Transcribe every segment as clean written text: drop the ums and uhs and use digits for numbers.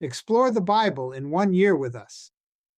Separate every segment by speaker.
Speaker 1: Explore the Bible in 1 year with us.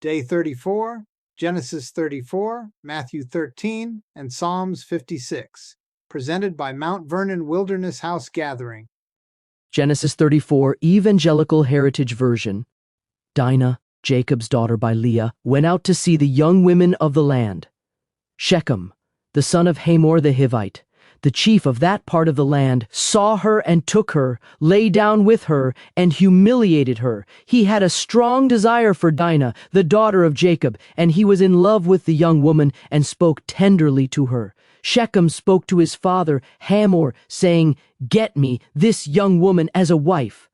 Speaker 1: Day 34, Genesis 34, Matthew 13, and Psalms 56. Presented by Mount Vernon Wilderness House Gathering.
Speaker 2: Genesis 34, Evangelical Heritage Version. Dinah, Jacob's daughter by Leah, went out to see the young women of the land. Shechem, the son of Hamor the Hivite, the chief of that part of the land, saw her and took her, lay down with her, and humiliated her. He had a strong desire for Dinah, the daughter of Jacob, and he was in love with the young woman and spoke tenderly to her. Shechem spoke to his father, Hamor, saying, "Get me this young woman as a wife."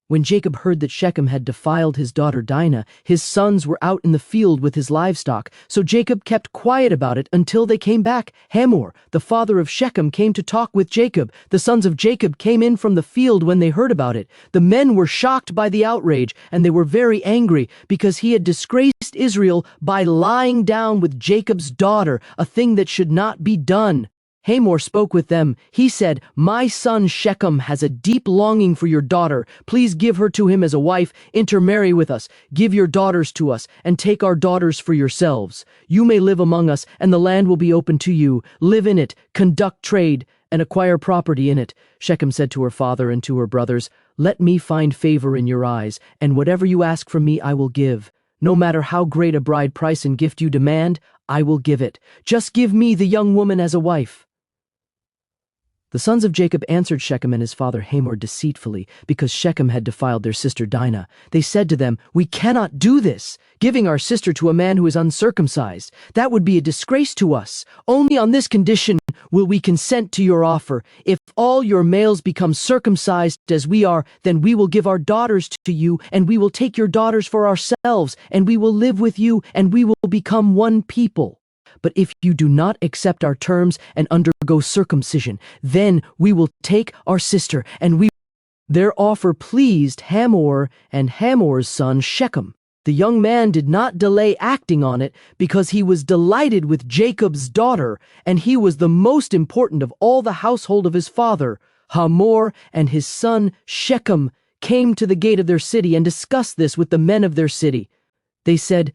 Speaker 2: When Jacob heard that Shechem had defiled his daughter Dinah, his sons were out in the field with his livestock, so Jacob kept quiet about it until they came back. Hamor, the father of Shechem, came to talk with Jacob. The sons of Jacob came in from the field when they heard about it. The men were shocked by the outrage, and they were very angry because he had disgraced Israel by lying down with Jacob's daughter, a thing that should not be done. Hamor spoke with them. He said, "My son Shechem has a deep longing for your daughter. Please give her to him as a wife, intermarry with us, give your daughters to us, and take our daughters for yourselves. You may live among us, and the land will be open to you. Live in it, conduct trade, and acquire property in it." Shechem said to her father and to her brothers, "Let me find favor in your eyes, and whatever you ask from me I will give. No matter how great a bride price and gift you demand, I will give it. Just give me the young woman as a wife." The sons of Jacob answered Shechem and his father Hamor deceitfully, because Shechem had defiled their sister Dinah. They said to them, "We cannot do this, giving our sister to a man who is uncircumcised. That would be a disgrace to us. Only on this condition will we consent to your offer. If all your males become circumcised as we are, then we will give our daughters to you, and we will take your daughters for ourselves, and we will live with you, and we will become one people. But if you do not accept our terms and undergo circumcision, then we will take our sister, and we..." Their offer pleased Hamor and Hamor's son Shechem. The young man did not delay acting on it because he was delighted with Jacob's daughter, and he was the most important of all the household of his father. Hamor and his son Shechem came to the gate of their city and discussed this with the men of their city. They said,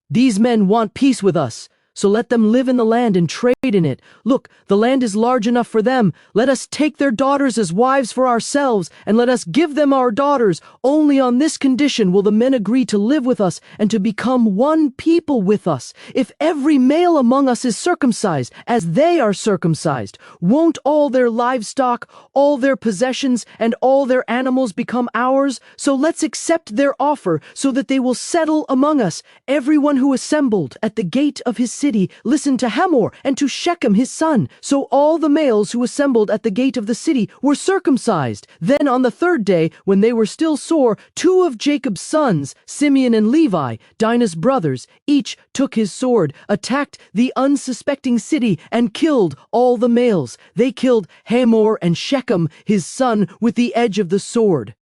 Speaker 2: "These men want peace with us, so let them live in the land and trade in it. Look, the land is large enough for them. Let us take their daughters as wives for ourselves, and let us give them our daughters. Only on this condition will the men agree to live with us and to become one people with us. If every male among us is circumcised, as they are circumcised, won't all their livestock, all their possessions, and all their animals become ours? So let's accept their offer, so that they will settle among us." Everyone who assembled at the gate of his city listened to Hamor and to Shechem his son. So all the males who assembled at the gate of the city were circumcised. Then on the third day, when they were still sore, 2 of Jacob's sons, Simeon and Levi, Dinah's brothers, each took his sword, attacked the unsuspecting city, and killed all the males. They killed Hamor and Shechem his son with the edge of the sword.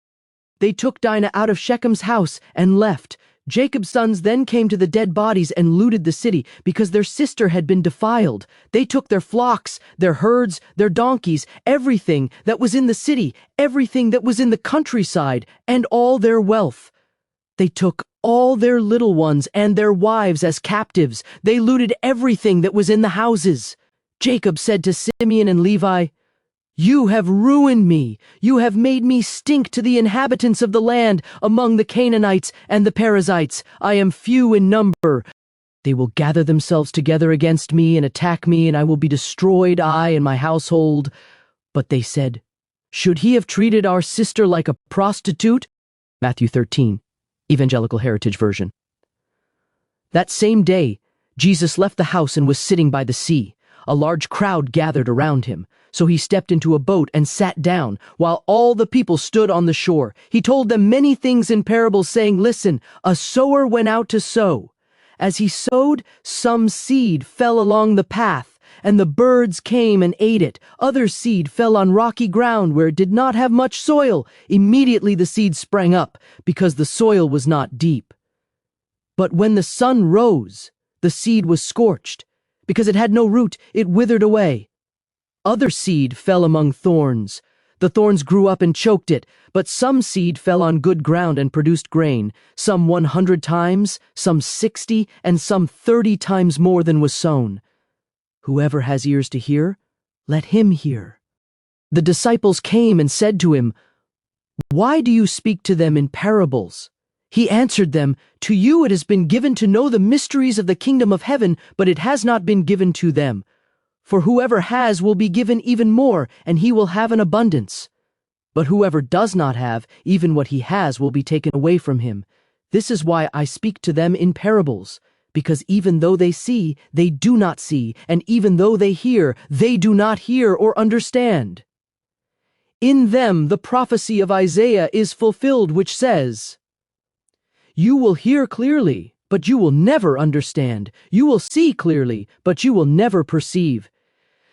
Speaker 2: They took Dinah out of Shechem's house and left. Jacob's sons then came to the dead bodies and looted the city because their sister had been defiled. They took their flocks, their herds, their donkeys, everything that was in the city, everything that was in the countryside, and all their wealth. They took all their little ones and their wives as captives. They looted everything that was in the houses. Jacob said to Simeon and Levi, "You have ruined me. You have made me stink to the inhabitants of the land among the Canaanites and the Perizzites. I am few in number. They will gather themselves together against me and attack me, and I will be destroyed, I and my household." But they said, "Should he have treated our sister like a prostitute?" Matthew 13, Evangelical Heritage Version. That same day, Jesus left the house and was sitting by the sea. A large crowd gathered around him. So he stepped into a boat and sat down, while all the people stood on the shore. He told them many things in parables, saying, "Listen, a sower went out to sow. As he sowed, some seed fell along the path, and the birds came and ate it. Other seed fell on rocky ground where it did not have much soil. Immediately the seed sprang up, because the soil was not deep. But when the sun rose, the seed was scorched. Because it had no root, it withered away. Other seed fell among thorns. The thorns grew up and choked it, but some seed fell on good ground and produced grain, some 100 times, some 60, and some 30 times more than was sown. Whoever has ears to hear, let him hear." The disciples came and said to him, "Why do you speak to them in parables?" He answered them, "To you it has been given to know the mysteries of the kingdom of heaven, but it has not been given to them. For whoever has will be given even more, and he will have an abundance. But whoever does not have, even what he has will be taken away from him. This is why I speak to them in parables, because even though they see, they do not see, and even though they hear, they do not hear or understand. In them the prophecy of Isaiah is fulfilled, which says, 'You will hear clearly, but you will never understand. You will see clearly, but you will never perceive.'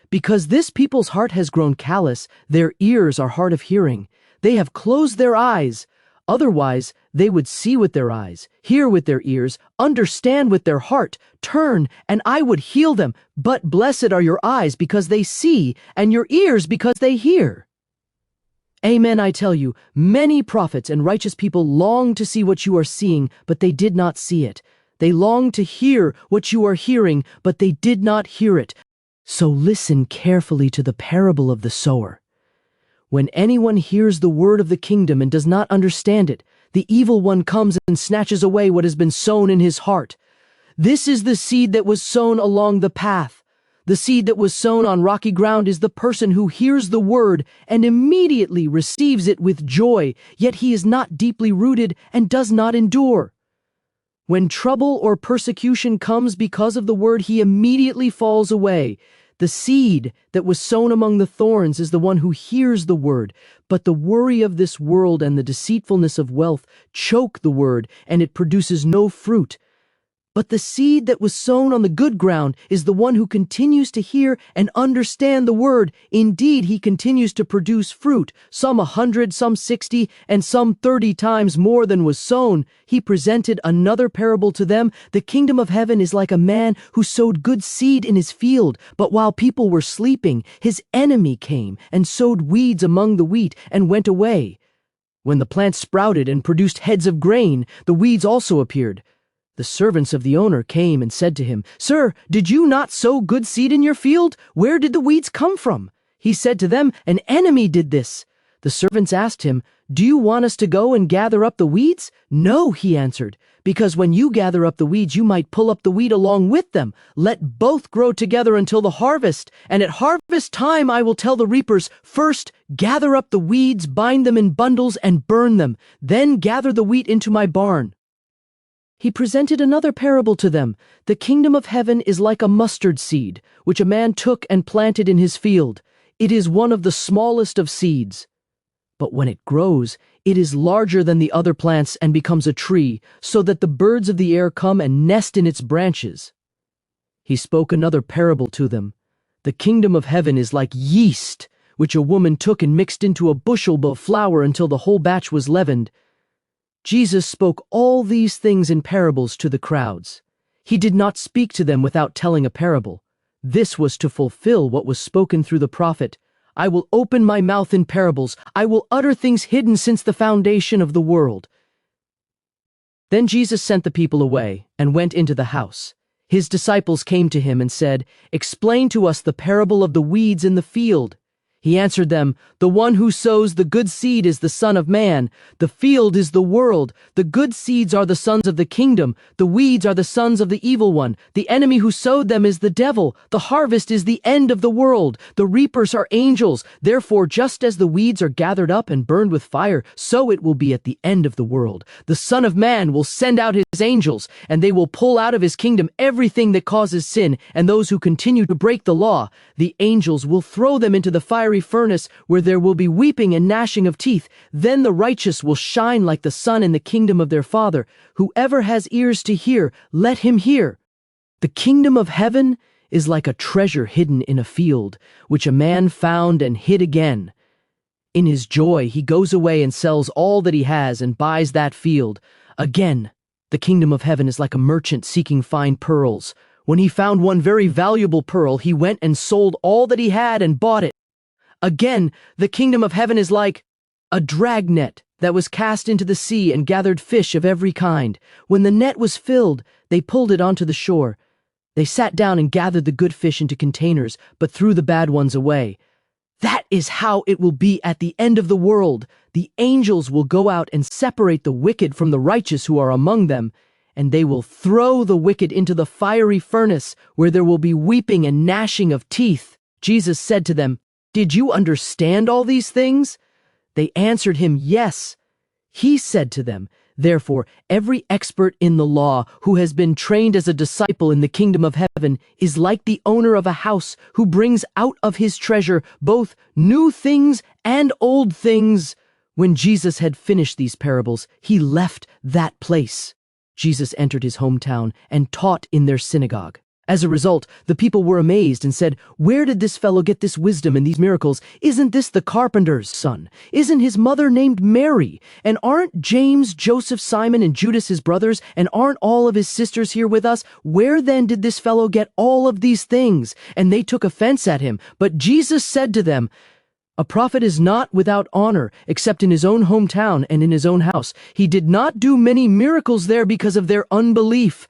Speaker 2: Because this people's heart has grown callous, their ears are hard of hearing. They have closed their eyes. Otherwise, they would see with their eyes, hear with their ears, understand with their heart, turn, and I would heal them. But blessed are your eyes because they see, and your ears because they hear. Amen, I tell you, many prophets and righteous people long to see what you are seeing, but they did not see it. They long to hear what you are hearing, but they did not hear it. So listen carefully to the parable of the sower. When anyone hears the word of the kingdom and does not understand it, the evil one comes and snatches away what has been sown in his heart. This is the seed that was sown along the path. The seed that was sown on rocky ground is the person who hears the word and immediately receives it with joy, yet he is not deeply rooted and does not endure. When trouble or persecution comes because of the word, he immediately falls away. The seed that was sown among the thorns is the one who hears the word, but the worry of this world and the deceitfulness of wealth choke the word, and it produces no fruit. But the seed that was sown on the good ground is the one who continues to hear and understand the word. Indeed, he continues to produce fruit, some 100, some 60, and some 30 times more than was sown. He presented another parable to them. The kingdom of heaven is like a man who sowed good seed in his field, but while people were sleeping, his enemy came and sowed weeds among the wheat and went away. When the plant sprouted and produced heads of grain, the weeds also appeared. The servants of the owner came and said to him, 'Sir, did you not sow good seed in your field? Where did the weeds come from?' He said to them, 'An enemy did this.' The servants asked him, 'Do you want us to go and gather up the weeds?' 'No,' he answered, 'because when you gather up the weeds, you might pull up the wheat along with them. Let both grow together until the harvest, and at harvest time I will tell the reapers, first gather up the weeds, bind them in bundles, and burn them. Then gather the wheat into my barn.' He presented another parable to them. The kingdom of heaven is like a mustard seed, which a man took and planted in his field. It is one of the smallest of seeds. But when it grows, it is larger than the other plants and becomes a tree, so that the birds of the air come and nest in its branches." He spoke another parable to them. "The kingdom of heaven is like yeast, which a woman took and mixed into a bushel of flour until the whole batch was leavened." Jesus spoke all these things in parables to the crowds. He did not speak to them without telling a parable. This was to fulfill what was spoken through the prophet, "I will open my mouth in parables. I will utter things hidden since the foundation of the world." Then Jesus sent the people away and went into the house. His disciples came to him and said, "Explain to us the parable of the weeds in the field." He answered them, "The one who sows the good seed is the Son of Man. The field is the world. The good seeds are the sons of the kingdom. The weeds are the sons of the evil one. The enemy who sowed them is the devil. The harvest is the end of the world. The reapers are angels. Therefore, just as the weeds are gathered up and burned with fire, so it will be at the end of the world. The Son of Man will send out his angels, and they will pull out of his kingdom everything that causes sin and those who continue to break the law. The angels will throw them into the fiery furnace, where there will be weeping and gnashing of teeth. Then the righteous will shine like the sun in the kingdom of their Father. Whoever has ears to hear, let him hear. The kingdom of heaven is like a treasure hidden in a field, which a man found and hid again. In his joy, he goes away and sells all that he has and buys that field. Again, the kingdom of heaven is like a merchant seeking fine pearls. When he found one very valuable pearl, he went and sold all that he had and bought it. Again, the kingdom of heaven is like a dragnet that was cast into the sea and gathered fish of every kind. When the net was filled, they pulled it onto the shore. They sat down and gathered the good fish into containers, but threw the bad ones away. That is how it will be at the end of the world. The angels will go out and separate the wicked from the righteous who are among them, and they will throw the wicked into the fiery furnace, where there will be weeping and gnashing of teeth. Jesus said to them, "Did you understand all these things?" They answered him, "Yes." He said to them, "Therefore, every expert in the law who has been trained as a disciple in the kingdom of heaven is like the owner of a house who brings out of his treasure both new things and old things." When Jesus had finished these parables, he left that place. Jesus entered his hometown and taught in their synagogue. As a result, the people were amazed and said, "Where did this fellow get this wisdom and these miracles? Isn't this the carpenter's son? Isn't his mother named Mary? And aren't James, Joseph, Simon, and Judas his brothers? And aren't all of his sisters here with us? Where then did this fellow get all of these things?" And they took offense at him. But Jesus said to them, "A prophet is not without honor, except in his own hometown and in his own house." He did not do many miracles there because of their unbelief.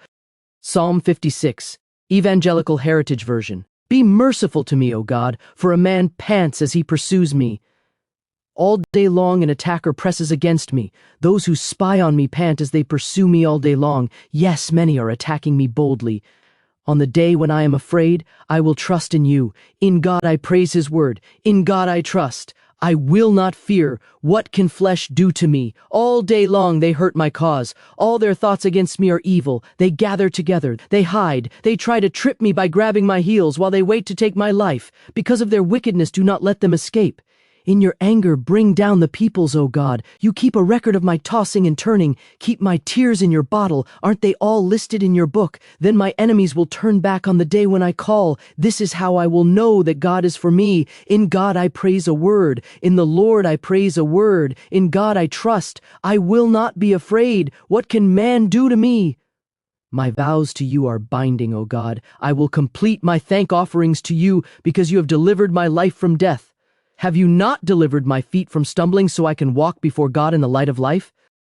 Speaker 2: Psalm 56. Evangelical Heritage Version. Be merciful to me, O God, for a man pants as he pursues me. All day long an attacker presses against me. Those who spy on me pant as they pursue me all day long. Yes, many are attacking me boldly. On the day when I am afraid, I will trust in you. In God I praise his word. In God I trust. I will not fear. What can flesh do to me? All day long they hurt my cause. All their thoughts against me are evil. They gather together. They hide. They try to trip me by grabbing my heels while they wait to take my life. Because of their wickedness, do not let them escape. In your anger, bring down the peoples, O God. You keep a record of my tossing and turning. Keep my tears in your bottle. Aren't they all listed in your book? Then my enemies will turn back on the day when I call. This is how I will know that God is for me. In God I praise a word. In the Lord I praise a word. In God I trust. I will not be afraid. What can man do to me? My vows to you are binding, O God. I will complete my thank offerings to you because you have delivered my life from death. Have you not delivered my feet from stumbling so I can walk before God in the light of life?